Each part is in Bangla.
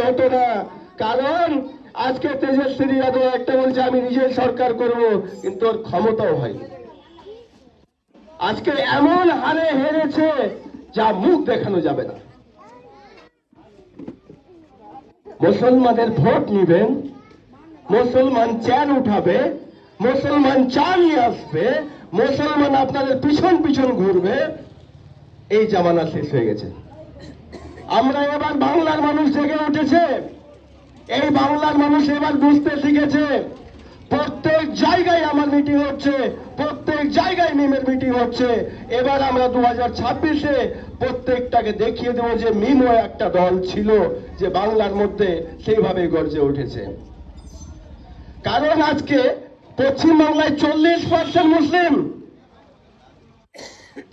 হতো না, কারণ আজকে তেজস্বী যাদব একটা বলছে আমি নিজে সরকার করব, কিন্তু ওর ক্ষমতাও হয়নি। আজকে এমন হারে হেরেছে যা মুখ দেখানো যাবে না। মুসলমানের ভোট নিবেন, মুসলমান চেয়ার উঠাবে, মুসলমান চা নিয়ে আসবে, মুসলমান আপনাদের পিছন পিছন ঘুরবে, এই জামানা শেষ হয়ে গেছে। আমরা এবার বাংলার মানুষ জেগে উঠেছে, এই বাংলার মানুষ এবার বুঝতে শিখেছে। প্রত্যেক জায়গায় আমার মিটিং হচ্ছে, প্রত্যেক জায়গায় মিমের মিটিং হচ্ছে। এবার আমরা 2026-এ প্রত্যেকটাকে দেখিয়ে দেবো যে মিমও একটা দল ছিল যে বাংলার মধ্যে সেইভাবে গর্জে উঠেছে। কারণ আজকে পশ্চিমবাংলায় 40% মুসলিম,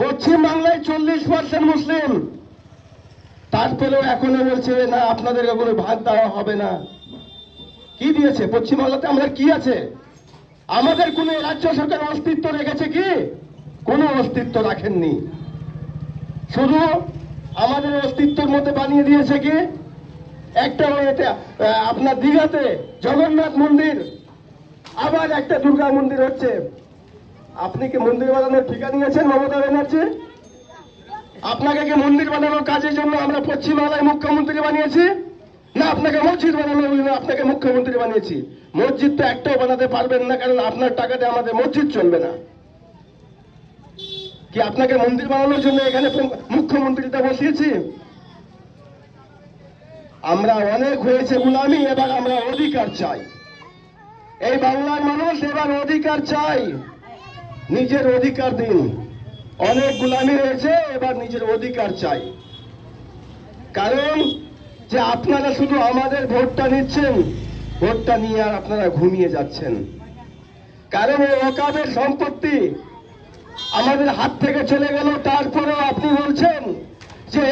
পশ্চিমবাংলায় 40% মুসলিম, তারপরেও এখনো বলছে না আপনাদের কোনো ভাগ দেওয়া হবে না। কি দিয়েছে পশ্চিমবাংলাতে? আমরা কি আছে? আমাদের কোন রাজ্য সরকার অস্তিত্ব রেখেছে কি? কোনো অস্তিত্ব রাখেননি। শুধু আমাদের অস্তিত্বের মধ্যে বানিয়ে দিয়েছে কি একটা আপনার দীঘাতে জগন্নাথ মন্দির, আবার একটা দুর্গা মন্দির হচ্ছে। আপনি কি মন্দির বানানোর ঠিকা নিয়েছেন মমতা ব্যানার্জি? আপনাকে কি মন্দির বানানোর কাজের জন্য আমরা পশ্চিমবাংলায় মুখ্যমন্ত্রী বানিয়েছি? না আপনাকে মসজিদ বানানোর জন্য আপনাকে মুখ্যমন্ত্রী বানিয়েছি? মসজিদ তো একটাও বানাতে পারবেন না, কারণ আপনার টাকাতে আমাদের মসজিদ চলবে না। কি আপনাকে মন্দির বানানোর জন্য এখানে মুখ্যমন্ত্রীটা বসিয়েছি? আমরা অনেক হয়েছে গোলামি, এবার আমরা অধিকার চাই। এই বাংলার মানুষ এবার অধিকার চাই। নিজের অধিকার দিন। অনেক গোলামি হয়েছে, এবার নিজের অধিকার চাই। কারণ যে আপনারা শুধু আমাদের ভোটটা নিচ্ছেন, ভোটটা নিয়ে আর আপনারা ঘুমিয়ে যাচ্ছেন। কারণ এই ওয়াকফের সম্পত্তি আমাদের হাত থেকে চলে গেল, তারপরেও আপনি বলছেন যে